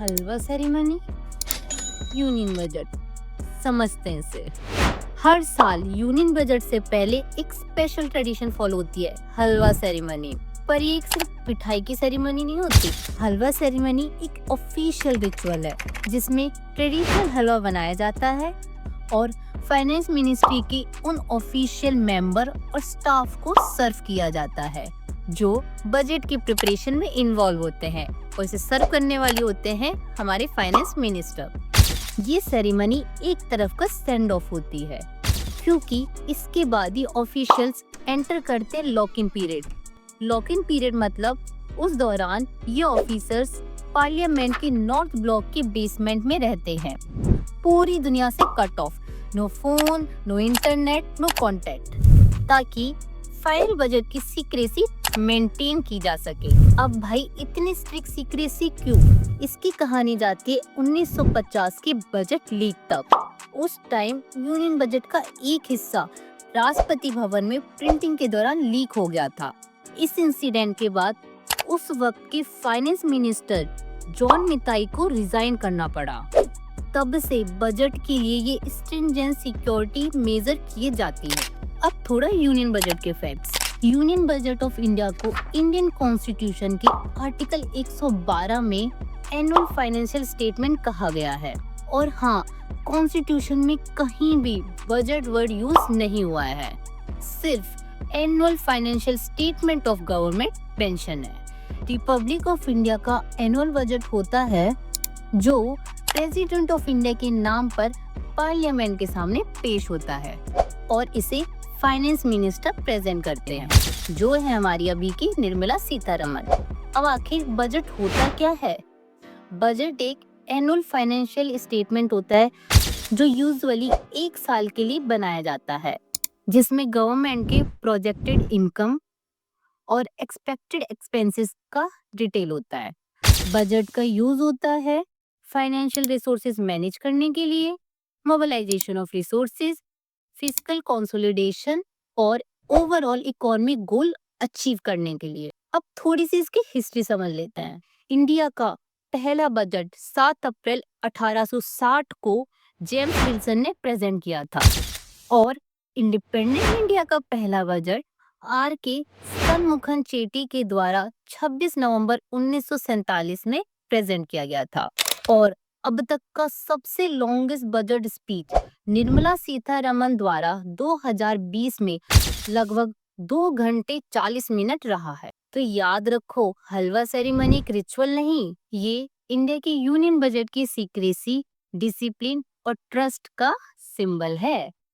हलवा ceremony, union budget, समझते हैं इसे। हर साल यूनियन बजट से पहले एक स्पेशल ट्रेडिशन फॉलो होती है, हलवा सेरेमनी। पर ये एक सिर्फ मिठाई की सेरेमनी नहीं होती। हलवा सेरेमनी एक ऑफिशियल रिचुअल है जिसमें ट्रेडिशनल हलवा बनाया जाता है और फाइनेंस मिनिस्ट्री की उन ऑफिशियल मेंबर और स्टाफ को सर्व किया जाता है जो बजट की प्रिपरेशन में इन्वॉल्व होते हैं, और इसे सर्व करने वाले होते हैं हमारे फाइनेंस मिनिस्टर। ये सेरेमनी एक तरफ का सेंड ऑफ होती है क्योंकि इसके बाद ही ऑफिशियल्स एंटर करते हैं lock in period. Lock in period मतलब उस दौरान ये ऑफिसर्स पार्लियामेंट के नॉर्थ ब्लॉक के बेसमेंट में रहते हैं, पूरी दुनिया से cut off, no phone, no internet, no contact, ताकि फाइनल बजट की सीक्रेसी मेंटेन की जा सके। अब भाई इतनी स्ट्रिक्ट सीक्रेसी क्यों? इसकी कहानी जाती है 1950 के बजट लीक तक। उस टाइम यूनियन बजट का एक हिस्सा राष्ट्रपति भवन में प्रिंटिंग के दौरान लीक हो गया था। इस इंसिडेंट के बाद उस वक्त के फाइनेंस मिनिस्टर जॉन मिताई को रिजाइन करना पड़ा। तब से बजट के लिए ये स्ट्रिंजेंट सिक्योरिटी मेजर किए जाती है। अब थोड़ा यूनियन बजट के facts. Union budget of India को इंडियन कॉन्स्टिट्यूशन के आर्टिकल 112 में एनुअल फाइनेंशियल स्टेटमेंट कहा गया है। और हाँ, कॉन्स्टिट्यूशन में कहीं भी बजट वर्ड यूज नहीं हुआ है, सिर्फ annual financial statement of government pension है। रिपब्लिक ऑफ इंडिया का एनुअल बजट होता है जो प्रेसिडेंट ऑफ इंडिया के नाम पर पार्लियामेंट के सामने पेश होता है और इसे फाइनेंस मिनिस्टर प्रेजेंट करते हैं, जो है हमारी अभी की निर्मला सीतारमण। अब आखिर बजट होता क्या है? बजट एक एनुअल फाइनेंशियल स्टेटमेंट होता है जो यूजुअली एक साल के लिए बनाया जाता है, जिसमें गवर्नमेंट के प्रोजेक्टेड इनकम और एक्सपेक्टेड एक्सपेंसेस का डिटेल होता है। बजट का यूज होता है फाइनेंशियल रिसोर्सेज मैनेज करने के लिए, mobilization of resources, fiscal consolidation और ओवरऑल इकोनॉमिक गोल अचीव करने के लिए। अब थोड़ी सी इसकी हिस्ट्री समझ लेते हैं। इंडिया का पहला बजट 7 अप्रैल 1860 को जेम्स विल्सन ने प्रेजेंट किया था और इंडिपेंडेंट इंडिया का पहला बजट आर के सनमुखन चेट्टी के द्वारा 26 नवंबर 1947 में प्रेजेंट किया गया था। और अब तक का सबसे longest budget speech Nirmala Sitharaman द्वारा 2020 में लगभग 2 घंटे 40 मिनट रहा है। तो याद रखो, हलवा सेरेमनी एक रिचुअल नहीं, ये इंडिया की यूनियन बजट की सीक्रेसी, डिसिप्लिन और ट्रस्ट का सिंबल है।